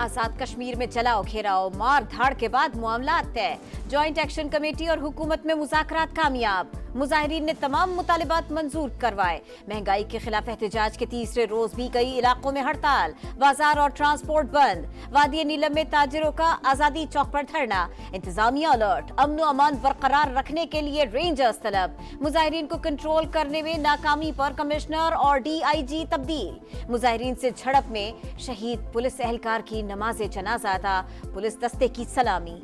आजाद कश्मीर में चलाओ घेराव, मार धाड़ के बाद मामला तय। ज्वाइंट एक्शन कमेटी और हुकूमत में मुज़ाकरात कामयाब। मुजाहिरीन ने तमाम मुतालिबात मंजूर करवाए। महंगाई के खिलाफ एहतजाज के तीसरे रोज भी कई इलाकों में हड़ताल, बाजार और ट्रांसपोर्ट बंद। वादी नीलम में ताजिरों का आजादी चौक पर धरना। इंतजामिया अलर्ट, अमन व अमान बरकरार रखने के लिए रेंजर्स तलब। मुजाहिरीन को कंट्रोल करने में नाकामी पर कमिश्नर और DIG तब्दील। मुजाहिरीन से झड़प में शहीद पुलिस एहलकार की नमाज़े जनाजा अदा, पुलिस दस्ते की सलामी।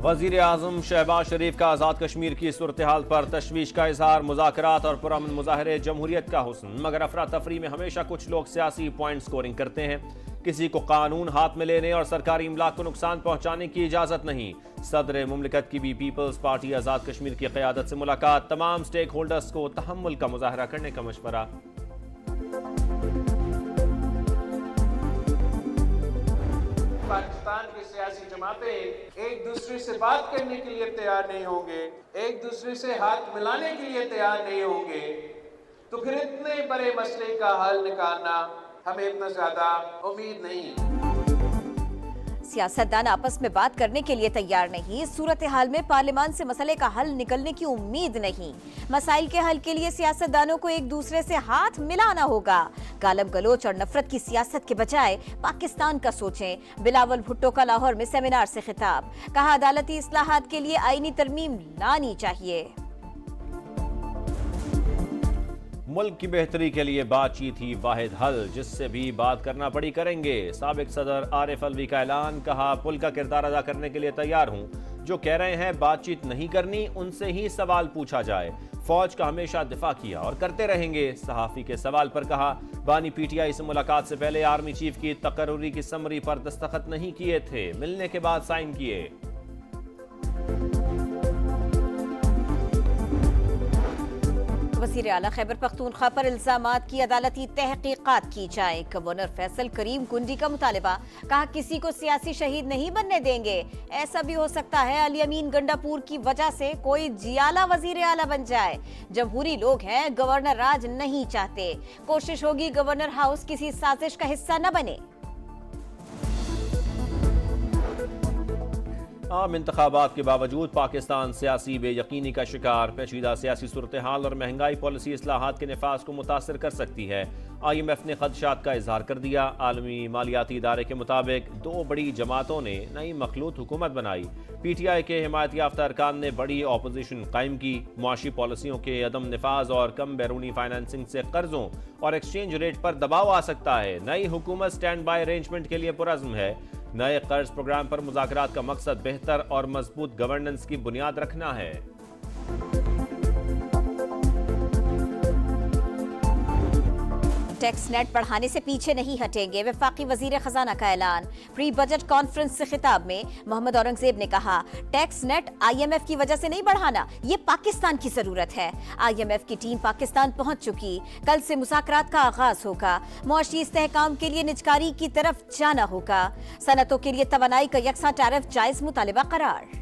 वजीर आजम शहबाज शरीफ का आज़ाद कश्मीर की सूरत हाल पर तशवीश का इजहार। मुज़ाकरात और पुरअमन मुजाहरे जमहूरियत का हुस्न, मगर अफरा तफरी में हमेशा कुछ लोग सियासी पॉइंट स्कोरिंग करते हैं। किसी को कानून हाथ में लेने और सरकारी इमलाक को नुकसान पहुंचाने की इजाजत नहीं। सदर मुमलिकत की भी पीपल्स पार्टी आज़ाद कश्मीर की क़यादत से मुलाकात। तमाम स्टेक होल्डर्स को तहम्मुल का मुजाहरा करने का मशवरा। पाकिस्तान की सियासी जमातें एक दूसरे से बात करने के लिए तैयार नहीं होंगे, एक दूसरे से हाथ मिलाने के लिए तैयार नहीं होंगे, तो फिर इतने बड़े मसले का हल निकालना हमें इतना ज्यादा उम्मीद नहीं। सियासतदान आपस में बात करने के लिए तैयार नहीं। सूरत हाल में पार्लियामान से मसले का हल निकलने की उम्मीद नहीं। मसाइल के हल के लिए सियासतदानों को एक दूसरे से हाथ मिलाना होगा। गालब गलोच और नफरत की सियासत के बजाय पाकिस्तान का सोचें। बिलावल भुट्टो का लाहौर में सेमिनार से खिताब, कहा अदालती इस्लाहात के लिए आईनी तरमीम लानी चाहिए। मुल्क की बेहतरी के लिए बातचीत ही वाहिद हल, जिससे भी बात करना पड़ी करेंगे। साबिक सदर आरिफ अलवी का ऐलान, कहा पुल का किरदार अदा करने के लिए तैयार हूं। जो कह रहे हैं बातचीत नहीं करनी, उनसे ही सवाल पूछा जाए। फौज का हमेशा दिफा किया और करते रहेंगे। सहाफी के सवाल पर कहा बानी PTI से मुलाकात से पहले आर्मी चीफ की तकर्रुरी की समरी पर दस्तखत नहीं किए थे, मिलने के बाद साइन किए। वज़ीर आला खैबर पख्तूनख्वा पर इल्जामात की अदालती तहकीकात की जाए। गवर्नर फैसल करीम कुंडी का मुतालिबा, कहा किसी को सियासी शहीद नहीं बनने देंगे। ऐसा भी हो सकता है अली अमीन गंडापुर की वजह से कोई जियाला वज़ीर आला बन जाए। जमहूरी लोग हैं, गवर्नर राज नहीं चाहते। कोशिश होगी गवर्नर हाउस किसी साजिश का हिस्सा न बने। आम इंतखाबात के बावजूद पाकिस्तान सियासी बेयकीनी का शिकार। पेचीदा सियासी सूरत हाल और महंगाई पॉलिसी इस्लाहात के नफाज को मुतासर कर सकती है। IMF ने खदशात का इजहार कर दिया। आलमी मालियाती इदारे के मुताबिक 2 बड़ी जमातों ने नई मखलूत हुकूमत बनाई। PTI के हिमायत याफ्ता अरकान ने बड़ी अपोजिशन कायम की। मुआशी पॉलिसियों के अदम नफाज और कम बैरूनी फाइनेंसिंग से कर्जों और एक्सचेंज रेट पर दबाव आ सकता है। नई हुकूमत स्टैंड बाय अरेंजमेंट के लिए पुरज़्म है। नए कर्ज प्रोग्राम पर मुज़ाकरात का मकसद बेहतर और मजबूत गवर्नेंस की बुनियाद रखना है। टैक्स नेट बढ़ाने से पीछे नहीं हटेंगे। वफाकी वजीर खजाना का ऐलान। प्री बजट कॉन्फ्रेंस से खिताब में मोहम्मद औरंगजेब ने कहा टैक्स नेट IMF की वजह से नहीं बढ़ाना, ये पाकिस्तान की जरूरत है। IMF की टीम पाकिस्तान पहुंच चुकी। कल से मुज़ाकरात का आगाज होगा। मुआशी इस्तेहकाम के लिए निजकारी की तरफ जाना होगा। सनतों के लिए तवानाई का यकसा टैरिफ जायज मुतालिबा करार।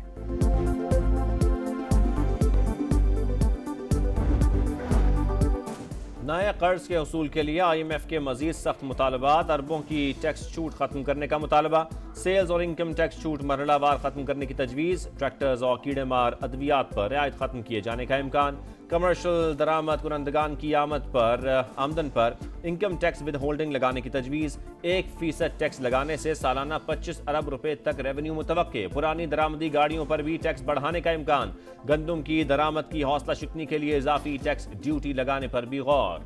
नए कर्ज के हसूल के लिए IMF के मजीद सख्त मुतालबात। अरबों की टैक्स छूट खत्म करने का मुतालबा। सेल्स और इनकम टैक्स छूट मरहलावार खत्म करने की तजवीज़। ट्रैक्टर्स और कीड़ेमार अद्वियात पर रियायत खत्म किए जाने का इम्कान। कमर्शियल दरामद कुनंदगान की आमदन पर इनकम टैक्स विद होल्डिंग लगाने की तजवीज़। 1% टैक्स लगाने से सालाना 25 अरब रुपए तक रेवेन्यू मुतवक्के। पुरानी दरामदी गाड़ियों पर भी टैक्स बढ़ाने का इम्कान। गंदुम की दरामद की हौसला शिकनी के लिए इजाफी टैक्स ड्यूटी लगाने पर भी गौर।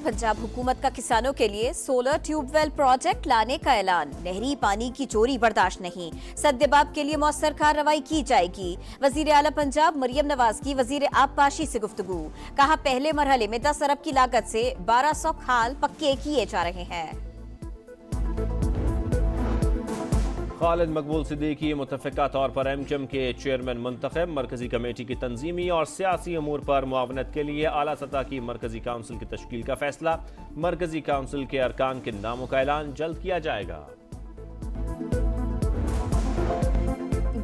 पंजाब हुकूमत का किसानों के लिए सोलर ट्यूबवेल प्रोजेक्ट लाने का ऐलान। नहरी पानी की चोरी बर्दाश्त नहीं। सद्देबाब के लिए मौसर कार्रवाई की जाएगी। वजीर आला पंजाब मरियम नवाज की वजीर आबपाशी से गुफ्तगू, कहा पहले मरहले में 10 अरब की लागत से 1200 खाल पक्के किए जा रहे हैं। खालिद मकबूल सिद्दीकी मुतफ़िका तौर पर MQM के चेयरमैन मुंतखब। मरकजी कमेटी की तंजीमी और सियासी अमूर पर मुआवनत के लिए आला सतह की मरकजी काउंसिल की तश्कील का फैसला। मरकजी काउंसिल के अरकान के नामों का ऐलान जल्द किया जाएगा।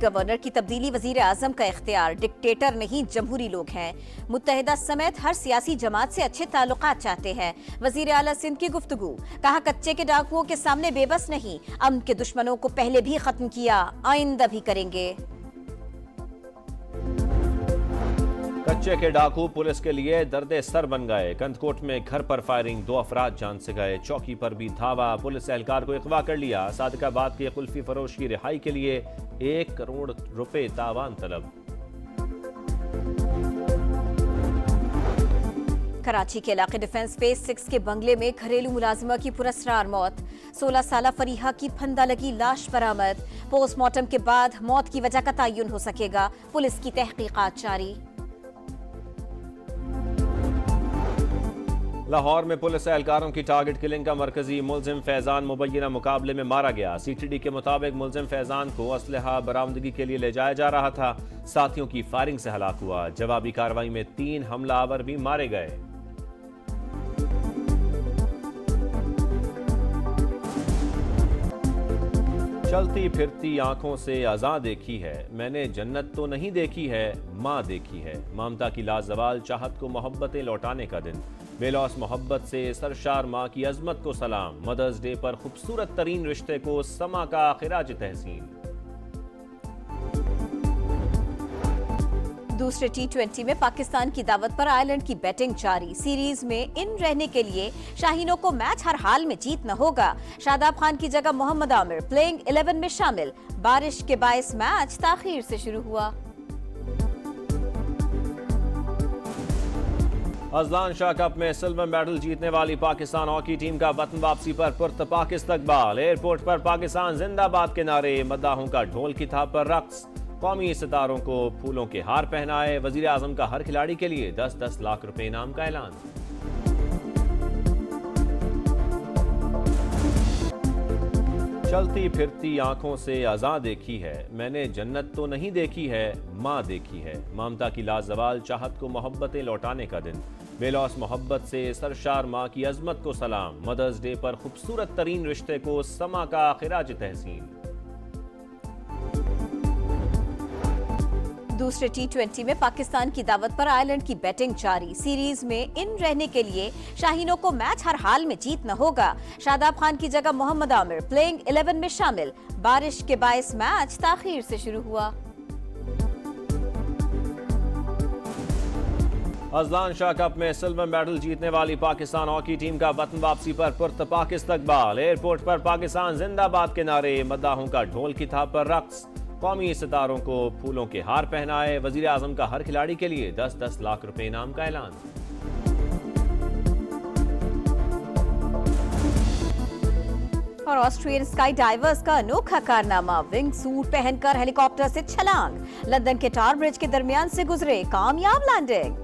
गवर्नर की तब्दीली वजीर आजम का इख्तियार, डिक्टेटर नहीं जमहूरी लोग हैं। मुत्तहिदा समेत हर सियासी जमात से अच्छे ताल्लुकात चाहते हैं। वजीर आला सिंध की गुफ्तगू, कहा कच्चे के डाकुओं के सामने बेबस नहीं, अमन के दुश्मनों को पहले भी खत्म किया, आइंदा भी करेंगे। कच्चे के डाकू पुलिस के लिए दर्दे सर बन गए। कंदकोट में घर पर फायरिंग, 2 अफराद जान से गए। चौकी पर भी धावा, पुलिस एहलकार को अगवा कर लिया। सादिकाबाद के कुल्फी फरोश की रिहाई के लिए 1 करोड़ रुपए तावान तलब। कराची के इलाके डिफेंस फेज 6 के बंगले में घरेलू मुलाजिमा की पुरस्रार मौत। 16 साला फरीहा की फंदा लगी लाश बरामद। पोस्टमार्टम के बाद मौत की वजह का तयन हो सकेगा, पुलिस की तहकीकात जारी। लाहौर में पुलिस एहलकारों की टारगेट किलिंग का मरकजी मुलजिम फैजान मुबैना मुकाबले में मारा गया। CTD के मुताबिक मुलजिम फैजान को असलहा बरामदगी के लिए ले जाया जा रहा था। साथियों की फायरिंग से हलाक हुआ। जवाबी कार्रवाई में 3 हमलावर भी मारे गए। चलती फिरती आंखों से अज़ां देखी है, मैंने जन्नत तो नहीं देखी है, माँ देखी है। ममता की लाजवाल चाहत को मोहब्बतें लौटाने का दिन। बेलौस मोहब्बत से सरशार माँ की अजमत को सलाम। मदर्स डे पर खूबसूरत तरीन रिश्ते को समा का खिराज तहसीन। दूसरे T20 में पाकिस्तान की दावत पर आयरलैंड की बैटिंग जारी। सीरीज में इन रहने के लिए शाहीनों को मैच हर हाल में जीतना होगा। शादाब खान की जगह मोहम्मद आमिर प्लेइंग 11 में शामिल। बारिश के बायस मैच ताखीर से शुरू हुआ। अजलान शाह कप में सिल्वर मेडल जीतने वाली पाकिस्तान हॉकी टीम का वतन वापसी पर पुरतपाक इस्तकबाल। एयरपोर्ट पर पाकिस्तान जिंदाबाद के नारे, मद्दाहों का ढोल की थाप पर रक्स। कौमी सितारों को फूलों के हार पहनाए। वजीर आजम का हर खिलाड़ी के लिए 10-10 लाख रुपए इनाम का ऐलान। चलती फिरती आंखों से अज़ां देखी है, मैंने जन्नत तो नहीं देखी है, माँ देखी है। ममता की लाजवाल चाहत को मोहब्बतें लौटाने का दिन। बेलौस मोहब्बत से सरशार माँ की अजमत को सलाम। मदर्स डे पर खूबसूरत तरीन रिश्ते को समा का खिराज तहसीन। दूसरे T20 में पाकिस्तान की दावत पर आयरलैंड की बैटिंग जारी। सीरीज में इन रहने के लिए शाहीनों को मैच हर हाल में जीतना होगा। शादाब खान की जगह मोहम्मद आमिर प्लेइंग 11 में शामिल। बारिश के बायस मैच ताखीर से शुरू हुआ। अजलान शाह कप में सिल्वर मेडल जीतने वाली पाकिस्तान हॉकी टीम का वतन वापसी पर पुरतपाक इस्तकबाल। एयरपोर्ट पर पाकिस्तान जिंदाबाद के नारे, मद्दाहों का ढोल की थाप पर रक्स। कौमी सितारों को फूलों के हार पहनाए। वजीर आजम का हर खिलाड़ी के लिए 10-10 लाख रुपए इनाम का ऐलान। और ऑस्ट्रियन स्काई डाइवर्स का अनोखा कारनामा, विंग सूट पहनकर हेलीकॉप्टर से छलांग। लंदन के टावर ब्रिज के दरमियान से गुजरे, कामयाब लैंडिंग।